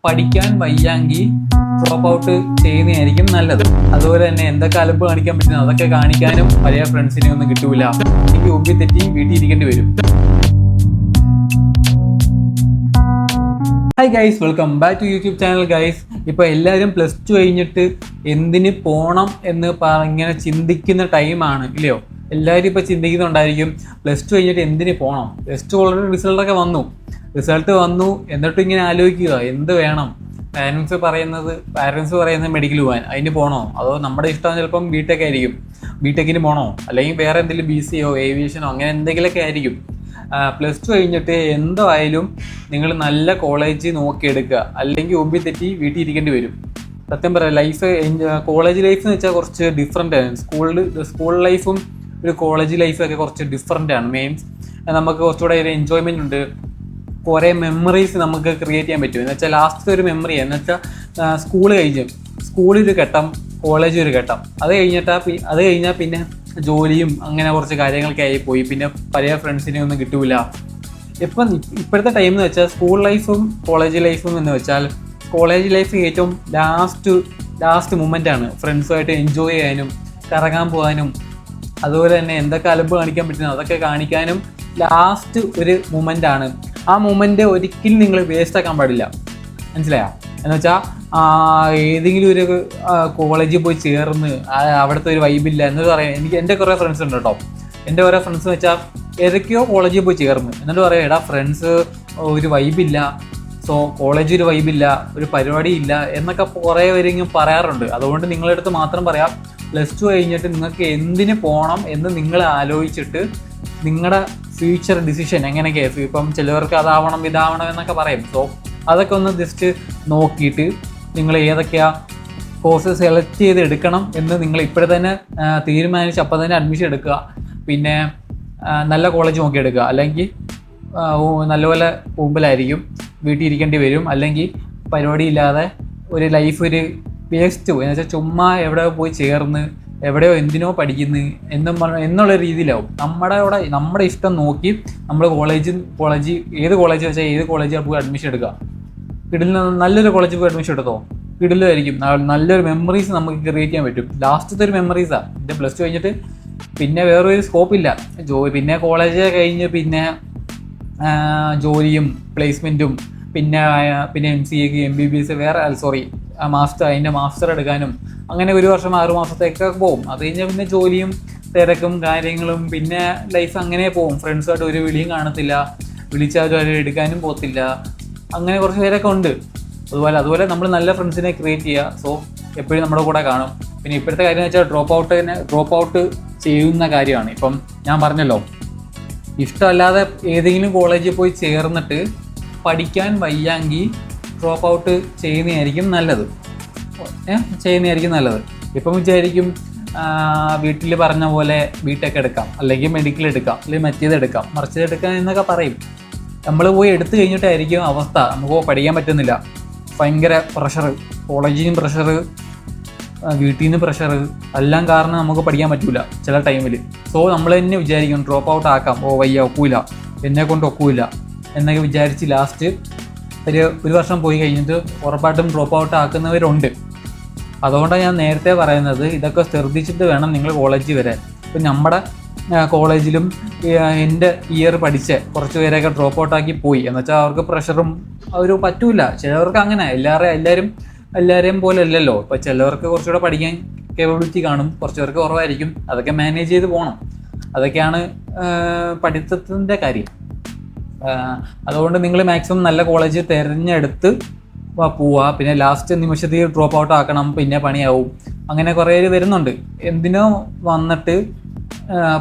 പഠിക്കാൻ വയ്യാങ്കിൽ drop out ചെയ്യുന്നതായിരിക്കും നല്ലത്. അതുപോലെ തന്നെ എന്തൊക്കെ അലമ്പ് കാണിക്കാൻ പറ്റുന്നത് അതൊക്കെ കാണിക്കാനും പഴയ ഫ്രണ്ട്സിനെ ഒന്നും കിട്ടൂല. എനിക്ക് മുമ്പിൽ തെറ്റി വീട്ടിൽ ഇരിക്കേണ്ടി വരും. Hi guys, welcome back to YouTube channel guys. ഇപ്പോൾ എല്ലാവരും +2 കഴിഞ്ഞിട്ട് എന്തിന് പോകണം എന്ന് ഇങ്ങനെ ചിന്തിക്കുന്ന ടൈമാണ് ഇല്ലയോ? എല്ലാവരും ഇപ്പോൾ ചിന്തിക്കുന്നുണ്ടായിരിക്കും +2 കഴിഞ്ഞിട്ട് എന്തിന് പോകണം. +2 ഓൾറെഡി റിസൾട്ട് വന്നു എന്നിട്ട് ഇങ്ങനെ ആലോചിക്കുക എന്ത് വേണം. പാരൻസ് പറയുന്നത് മെഡിക്കൽ പോകാൻ, അതിന് പോകണോ? അതോ നമ്മുടെ ഇഷ്ടം ചിലപ്പം ബിടെക് ആയിരിക്കും, ബിടെക്കിന് പോകണോ? അല്ലെങ്കിൽ വേറെ എന്തെങ്കിലും BCO ഏവിയേഷനോ അങ്ങനെ എന്തെങ്കിലുമൊക്കെ ആയിരിക്കും. +2 കഴിഞ്ഞിട്ട് എന്തായാലും നിങ്ങൾ നല്ല കോളേജ് നോക്കിയെടുക്കുക, അല്ലെങ്കിൽ ഒമ്പി തെറ്റി വീട്ടിൽ ഇരിക്കേണ്ടി വരും. സത്യം പറയാം, കോളേജ് ലൈഫ് എന്ന് വെച്ചാൽ കുറച്ച് ഡിഫറെൻ്റ് ആണ്. സ്കൂൾ ലൈഫും ഒരു കോളേജ് ലൈഫും ഒക്കെ കുറച്ച് ഡിഫറെൻ്റ് ആണ്. മീൻസ് നമുക്ക് കുറച്ചുകൂടെ ഒരു എൻജോയ്മെൻ്റ് ഉണ്ട്, കുറേ മെമ്മറീസ് നമുക്ക് ക്രിയേറ്റ് ചെയ്യാൻ പറ്റും. എന്ന് വെച്ചാൽ ലാസ്റ്റ് ഒരു മെമ്മറി എന്ന് വെച്ചാൽ സ്കൂളൊരു ഘട്ടം, കോളേജ് ഒരു ഘട്ടം, അത് കഴിഞ്ഞാൽ പിന്നെ ജോലിയും അങ്ങനെ കുറച്ച് കാര്യങ്ങളൊക്കെ ആയിപ്പോയി. പിന്നെ പഴയ ഫ്രണ്ട്സിനെ ഒന്നും കിട്ടൂല. ഇപ്പോഴത്തെ ടൈം എന്ന് വെച്ചാൽ സ്കൂൾ ലൈഫും കോളേജ് ലൈഫും എന്ന് വെച്ചാൽ കോളേജ് ലൈഫ് ഏറ്റവും ലാസ്റ്റ് മൊമെൻ്റ് ആണ്. ഫ്രണ്ട്സുമായിട്ട് എൻജോയ് ചെയ്യാനും കറങ്ങാൻ പോകാനും അതുപോലെ തന്നെ എന്തൊക്കെ അലമ്പ് കാണിക്കാൻ പറ്റുന്നത് അതൊക്കെ കാണിക്കാനും ലാസ്റ്റ് ഒരു മൊമെൻ്റ് ആണ്. ആ മൊമെൻ്റ് ഒരിക്കലും നിങ്ങൾ വേസ്റ്റ് ആക്കാൻ പാടില്ല. മനസ്സിലായോ? എന്ന് വെച്ചാൽ ഏതെങ്കിലും ഒരു കോളേജിൽ പോയി ചേർന്ന് അവിടുത്തെ ഒരു വൈബില്ല എന്ന് പറയാം. എൻ്റെ കുറേ ഫ്രണ്ട്സ് ഉണ്ട് കേട്ടോ. എൻ്റെ കുറേ ഫ്രണ്ട്സ് എന്ന് വെച്ചാൽ ഏതൊക്കെയോ കോളേജിൽ പോയി ചേർന്ന് എന്നിട്ട് പറയാം, എടാ ഫ്രണ്ട്സ് ഒരു വൈബില്ല, സോ കോളേജ് ഒരു വൈബില്ല, ഒരു പരിപാടി ഇല്ല എന്നൊക്കെ കുറേ പേരെങ്കിലും പറയാറുണ്ട്. അതുകൊണ്ട് നിങ്ങളുടെ അടുത്ത് മാത്രം പറയാം, +2 കഴിഞ്ഞിട്ട് നിങ്ങൾക്ക് എന്തിന് പോകണം എന്ന് നിങ്ങൾ ആലോചിച്ചിട്ട് നിങ്ങളുടെ ഫ്യൂച്ചർ ഡിസിഷൻ എങ്ങനെയൊക്കെയാണ്. ഇപ്പം ചിലവർക്ക് അതാവണം ഇതാവണം എന്നൊക്കെ പറയും. സോ അതൊക്കെ ഒന്ന് ജസ്റ്റ് നോക്കിയിട്ട് നിങ്ങൾ ഏതൊക്കെയാ കോഴ്സ് സെലക്ട് ചെയ്ത് എടുക്കണം എന്ന് നിങ്ങൾ ഇപ്പോഴെ തന്നെ തീരുമാനിച്ച് അപ്പം തന്നെ അഡ്മിഷൻ എടുക്കുക. പിന്നെ നല്ല കോളേജ് നോക്കിയെടുക്കുക, അല്ലെങ്കിൽ നല്ലപോലെ മുമ്പിലായിരിക്കും, വീട്ടിൽ ഇരിക്കേണ്ടി വരും. അല്ലെങ്കിൽ പരിപാടി ഇല്ലാതെ ഒരു ലൈഫ് ഒരു വേസ്റ്റ് എന്ന് വെച്ചാൽ ചുമ്മാ എവിടെയോ പോയി ചേർന്ന് എവിടെയോ എന്തിനോ പഠിക്കുന്നു എന്നുള്ള രീതിയിലാവും. നമ്മുടെ ഇഷ്ടം നോക്കി നമ്മൾ ഏത് കോളേജ് വെച്ചാൽ ഏത് കോളേജിൽ പോയി അഡ്മിഷൻ എടുക്കുക. നല്ലൊരു കോളേജിൽ പോയി അഡ്മിഷൻ എടുത്തോ, കിടിലായിരിക്കും. നല്ലൊരു മെമ്മറീസ് നമുക്ക് ക്രിയേറ്റ് ചെയ്യാൻ പറ്റും. ലാസ്റ്റത്തെ ഒരു മെമ്മറീസാണ്. എൻ്റെ +2 കഴിഞ്ഞിട്ട് പിന്നെ വേറൊരു സ്കോപ്പില്ല. പിന്നെ കോളേജ് കഴിഞ്ഞ് പിന്നെ ജോലിയും പ്ലേസ്മെൻറ്റും പിന്നെ MCAക്ക് MBBS അതിൻ്റെ മാസ്റ്റർ എടുക്കാനും അങ്ങനെ 1 വർഷം 6 മാസത്തേക്കൊക്കെ പോകും. അത് കഴിഞ്ഞാൽ പിന്നെ ജോലിയും തിരക്കും കാര്യങ്ങളും പിന്നെ ലൈഫ് അങ്ങനെ പോകും. ഫ്രണ്ട്സുമായിട്ട് ഒരു വിളിയും കാണത്തില്ല, വിളിച്ചാലും അവർ എടുക്കാനും പോകത്തില്ല. അങ്ങനെ കുറച്ച് പേരൊക്കെ ഉണ്ട്. അതുപോലെ നമ്മൾ നല്ല ഫ്രണ്ട്സിനെ ക്രിയേറ്റ് ചെയ്യുക. സോ എപ്പോഴും നമ്മുടെ കൂടെ കാണും. പിന്നെ ഇപ്പോഴത്തെ കാര്യം എന്ന് വെച്ചാൽ ഡ്രോപ്പ് ഔട്ട് ചെയ്യുന്ന കാര്യമാണ്. ഇപ്പം ഞാൻ പറഞ്ഞല്ലോ, ഇഷ്ടമല്ലാതെ ഏതെങ്കിലും കോളേജിൽ പോയി ചേർന്നിട്ട് പഠിക്കാൻ വയ്യാങ്കിൽ ഡ്രോപ്പ് ഔട്ട് ചെയ്യുന്നതായിരിക്കും നല്ലത്. ഇപ്പം വിചാരിക്കും വീട്ടിൽ പറഞ്ഞ പോലെ ബിടെക് എടുക്കാം, അല്ലെങ്കിൽ മെഡിക്കൽ എടുക്കാം, അല്ലെങ്കിൽ മറ്റേതെടുക്കാം മറിച്ചതെടുക്കാം എന്നൊക്കെ പറയും. നമ്മൾ പോയി എടുത്തു കഴിഞ്ഞിട്ടായിരിക്കും അവസ്ഥ നമുക്ക് പഠിക്കാൻ പറ്റുന്നില്ല. ഭയങ്കര പ്രഷർ, കോളേജിൽ നിന്ന് പ്രഷർ, വീട്ടിൽ നിന്ന് പ്രഷർ, എല്ലാം കാരണം നമുക്ക് പഠിക്കാൻ പറ്റില്ല ചില ടൈമിൽ. സോ നമ്മൾ തന്നെ വിചാരിക്കും ഡ്രോപ്പ് ഔട്ട് ആക്കാം, വയ്യ ഒക്കൂല, എന്നെ കൊണ്ട് ഒക്കൂല എന്നൊക്കെ വിചാരിച്ച് ലാസ്റ്റ് ഒരു വർഷം പോയി കഴിഞ്ഞിട്ട് ഉറപ്പായിട്ടും ഡ്രോപ്പ് ഔട്ട് ആക്കുന്നവരുണ്ട്. അതുകൊണ്ടാണ് ഞാൻ നേരത്തെ പറയുന്നത്, ഇതൊക്കെ ശ്രദ്ധിച്ചിട്ട് വേണം നിങ്ങൾ കോളേജിൽ വരാൻ. ഇപ്പം നമ്മുടെ കോളേജിലും എൻ്റെ ഇയർ പഠിച്ച കുറച്ച് പേരൊക്കെ ഡ്രോപ്പ് ഔട്ട് ആക്കി പോയി. എന്നുവെച്ചാൽ അവർക്ക് പ്രഷറും പറ്റൂല. ചിലവർക്ക് അങ്ങനെ എല്ലാവരെയും പോലെ അല്ലല്ലോ. ഇപ്പോൾ ചിലവർക്ക് കുറച്ചുകൂടെ പഠിക്കാൻ കേപ്പബിലിറ്റി കാണും, കുറച്ച് പേർക്ക് കുറവായിരിക്കും. അതൊക്കെ മാനേജ് ചെയ്ത് പോകണം. അതൊക്കെയാണ് പഠിത്തത്തിൻ്റെ കാര്യം. അതുകൊണ്ട് നിങ്ങൾ മാക്സിമം നല്ല കോളേജ് തിരഞ്ഞെടുത്ത് പോവുക. പിന്നെ ലാസ്റ്റ് നിമിഷത്തിൽ ഡ്രോപ്പ് ഔട്ട് ആക്കണം, പിന്നെ പണിയാവും. അങ്ങനെ കുറേ പേര് വരുന്നുണ്ട്. എന്തിനോ വന്നിട്ട്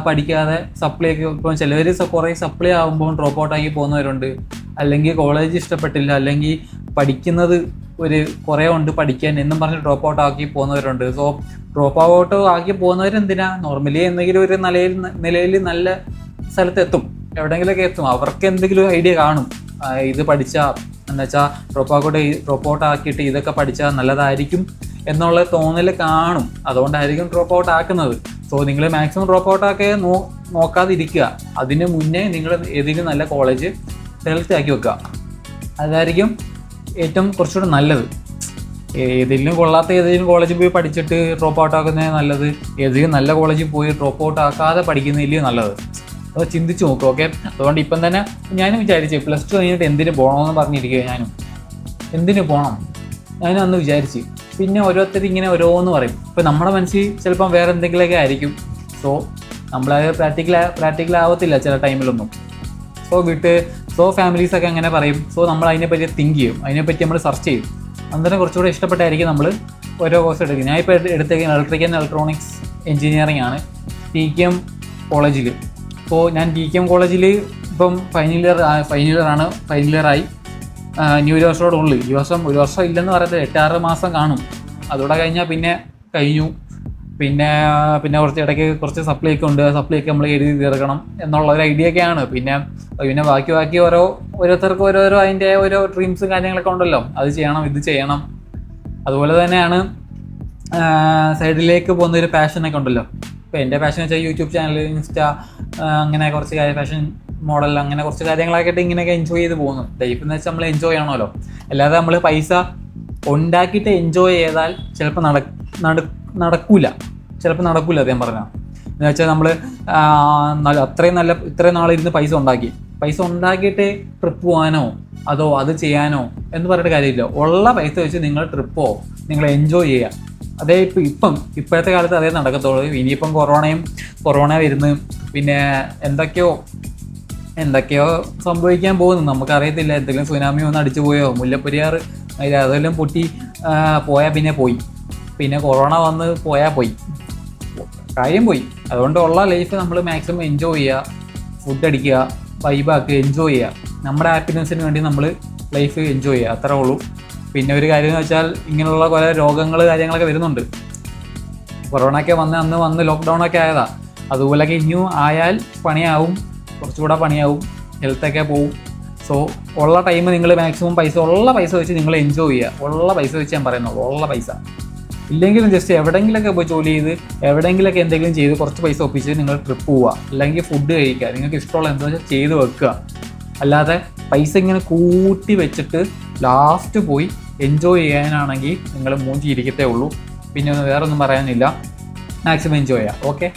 പഠിക്കാതെ സപ്ലൈയൊക്കെ. ഇപ്പം ചിലവർ കുറേ സപ്ലൈ ആകുമ്പോൾ ഡ്രോപ്പ് ഔട്ട് ആക്കി പോകുന്നവരുണ്ട്. അല്ലെങ്കിൽ കോളേജ് ഇഷ്ടപ്പെട്ടില്ല, അല്ലെങ്കിൽ പഠിക്കുന്നത് കുറേ ഉണ്ട് പഠിക്കാൻ എന്നും പറഞ്ഞ് ഡ്രോപ്പ് ഔട്ട് ആക്കി പോകുന്നവരുണ്ട്. സോ ഡ്രോപ്പ് ഔട്ട് ആക്കി പോകുന്നവരെന്തിനാ നോർമലി എന്തെങ്കിലും ഒരു നിലയിൽ നല്ല സ്ഥലത്തെത്തും, എവിടെയെങ്കിലുമൊക്കെ എത്തും. അവർക്ക് എന്തെങ്കിലും ഐഡിയ കാണും, ഇത് പഠിച്ചാൽ എന്ന് വെച്ചാൽ ഡ്രോപ്പ് ഔട്ട് ആക്കിയിട്ട് ഇതൊക്കെ പഠിച്ചാൽ നല്ലതായിരിക്കും എന്നുള്ള തോന്നൽ കാണും. അതുകൊണ്ടായിരിക്കും ഡ്രോപ്പ് ഔട്ട് ആക്കുന്നത്. സോ നിങ്ങൾ മാക്സിമം ഡ്രോപ്പ് ഔട്ട് ആക്കി നോക്കാതിരിക്കുക. അതിന് മുന്നേ നിങ്ങൾ ഏതെങ്കിലും നല്ല കോളേജ് സെലക്ട് ആക്കി വെക്കുക. അതായിരിക്കും ഏറ്റവും കുറച്ചുകൂടെ നല്ലത്. ഏതെങ്കിലും കൊള്ളാത്ത ഏതെങ്കിലും കോളേജിൽ പോയി പഠിച്ചിട്ട് ഡ്രോപ്പ് ഔട്ട് ആക്കുന്നതിന് നല്ലത് ഏതെങ്കിലും നല്ല കോളേജിൽ പോയി ഡ്രോപ്പ് ഔട്ട് ആക്കാതെ പഠിക്കുന്നതിൽ നല്ലത്. അത് ചിന്തിച്ച് നോക്കും. ഓക്കെ, അതുകൊണ്ട് ഇപ്പം തന്നെ ഞാനും വിചാരിച്ചു +2 കഴിഞ്ഞിട്ട് എന്തിനു പോകണമെന്ന് പറഞ്ഞിരിക്കുക. എന്തിനു പോകണം ഞാനും അന്ന് വിചാരിച്ച്. പിന്നെ ഓരോരുത്തർ ഇങ്ങനെ ഓരോന്ന് പറയും. ഇപ്പം നമ്മുടെ മനസ്സിൽ ചിലപ്പം വേറെ എന്തെങ്കിലുമൊക്കെ ആയിരിക്കും. സോ നമ്മളത് പ്രാക്ടിക്കൽ ആവത്തില്ല ചില ടൈമിലൊന്നും. സോ ഫാമിലീസൊക്കെ അങ്ങനെ പറയും. സോ നമ്മൾ അതിനെപ്പറ്റി തിങ്ക് ചെയ്യും, അതിനെപ്പറ്റി നമ്മൾ സെർച്ച് ചെയ്യും. അന്നേരം കുറച്ചുകൂടെ ഇഷ്ടപ്പെട്ടായിരിക്കും നമ്മൾ ഓരോ കോഴ്സ് എടുക്കുക. ഞാൻ ഇപ്പോൾ എടുത്തേക്കുന്ന ഇലക്ട്രിക്കൽ ആൻഡ് ഇലക്ട്രോണിക്സ് എഞ്ചിനീയറിംഗ് ആണ് TKM കോളേജിൽ. അപ്പോൾ ഞാൻ TKM കോളേജിൽ ഇപ്പം ഫൈനൽ ഇയറായി. ഇനി ഒരു വർഷത്തോടുള്ളൂ. ഒരു വർഷം ഇല്ലെന്ന് പറയുന്നത് 8-6 മാസം കാണും. അതോടെ കഴിഞ്ഞാൽ പിന്നെ കഴിഞ്ഞു. പിന്നെ കുറച്ച് ഇടയ്ക്ക് കുറച്ച് സപ്ലൈ ഒക്കെ ഉണ്ട്. സപ്ലൈ ഒക്കെ നമ്മൾ എഴുതി തീർക്കണം എന്നുള്ള ഒരു ഐഡിയ ഒക്കെയാണ്. പിന്നെ ബാക്കി ഓരോരുത്തർക്ക് ഓരോരോ അതിൻ്റെ ഓരോ ഡ്രീംസും കാര്യങ്ങളൊക്കെ ഉണ്ടല്ലോ. അത് ചെയ്യണം, ഇത് ചെയ്യണം. അതുപോലെ തന്നെയാണ് സൈഡിലേക്ക് പോകുന്ന ഒരു പാഷനൊക്കെ ഉണ്ടല്ലോ. ഇപ്പോൾ എൻ്റെ പാഷൻ വെച്ചാൽ യൂട്യൂബ് ചാനൽ, ഇൻസ്റ്റ, അങ്ങനെ കുറച്ച് ഫാഷൻ മോഡൽ, അങ്ങനെ കുറച്ച് കാര്യങ്ങളൊക്കെ ആയിട്ട് ഇങ്ങനെയൊക്കെ എൻജോയ് ചെയ്ത് പോകുന്നു. ലൈഫ് എന്ന് വെച്ചാൽ നമ്മൾ എൻജോയ് ചെയ്യണമല്ലോ. അല്ലാതെ നമ്മൾ പൈസ ഉണ്ടാക്കിയിട്ട് എൻജോയ് ചെയ്താൽ ചിലപ്പോൾ നടക്കൂല. അദ്ദേഹം പറഞ്ഞാൽ എന്ന് വെച്ചാൽ നമ്മൾ ഇത്രയും നാളിരുന്ന് പൈസ ഉണ്ടാക്കിയിട്ട് ട്രിപ്പ് പോകാനോ അതോ അത് ചെയ്യാനോ എന്ന് പറഞ്ഞിട്ട് കാര്യമില്ല. ഉള്ള പൈസ വെച്ച് നിങ്ങൾ ട്രിപ്പോ നിങ്ങൾ എൻജോയ് ചെയ്യുക. അതേ ഇപ്പോഴത്തെ കാലത്ത് അതേ നടക്കത്തുള്ളൂ. ഇനിയിപ്പം കൊറോണ വരുന്നു, പിന്നെ എന്തൊക്കെയോ സംഭവിക്കാൻ പോകുന്നു, നമുക്കറിയത്തില്ല. എന്തെങ്കിലും സുനാമി ഒന്ന് അടിച്ചു പോയോ, മുല്ലപ്പെരിയാർ അതെല്ലാം പൊട്ടി പോയാൽ പിന്നെ കൊറോണ വന്ന് പോയാൽ കാര്യം പോയി. അതുകൊണ്ട് ഉള്ള ലൈഫ് നമ്മൾ മാക്സിമം എൻജോയ് ചെയ്യുക, ഫുഡ് അടിക്കുക, വൈബാക്കുക, എൻജോയ് ചെയ്യുക. നമ്മുടെ ഹാപ്പിനെസ്സിന് വേണ്ടി നമ്മൾ ലൈഫ് എൻജോയ് ചെയ്യുക, അത്രേ ഉള്ളൂ. പിന്നെ ഒരു കാര്യം എന്ന് വെച്ചാൽ ഇങ്ങനെയുള്ള കുറേ കാര്യങ്ങളൊക്കെ വരുന്നുണ്ട്. കൊറോണയൊക്കെ അന്ന് ലോക്ക്ഡൗൺ ഒക്കെ ആയതാ. അതുപോലെയൊക്കെ ഇനിയും ആയാൽ കുറച്ചുകൂടെ പണിയാവും, ഹെൽത്തൊക്കെ പോവും. സോ ഉള്ള ടൈം നിങ്ങൾ മാക്സിമം ഉള്ള പൈസ വെച്ച് നിങ്ങൾ എൻജോയ് ചെയ്യുക. ഉള്ള പൈസ വെച്ച് ഞാൻ പറയുന്നുള്ളൂ, ഉള്ള പൈസ. ഇല്ലെങ്കിലും ജസ്റ്റ് എവിടെയെങ്കിലൊക്കെ പോയി ജോലി ചെയ്ത് എവിടെയെങ്കിലൊക്കെ എന്തെങ്കിലും ചെയ്ത് കുറച്ച് പൈസ ഒപ്പിച്ച് നിങ്ങൾ ട്രിപ്പ് പോവുക, അല്ലെങ്കിൽ ഫുഡ് കഴിക്കുക. നിങ്ങൾക്ക് ഇഷ്ടമുള്ള എന്താ വെച്ചാൽ ചെയ്ത് വെക്കുക. അല്ലാതെ പൈസ ഇങ്ങനെ കൂട്ടി വെച്ചിട്ട് ലാസ്റ്റ് പോയി എൻജോയ് ചെയ്യാനാണെങ്കിൽ നിങ്ങൾ മൂഞ്ചി ഇരിക്കത്തേ ഉള്ളൂ. പിന്നെ വേറൊന്നും പറയാനില്ല. മാക്സിമം എൻജോയ് ചെയ്യുക. ഓക്കെ.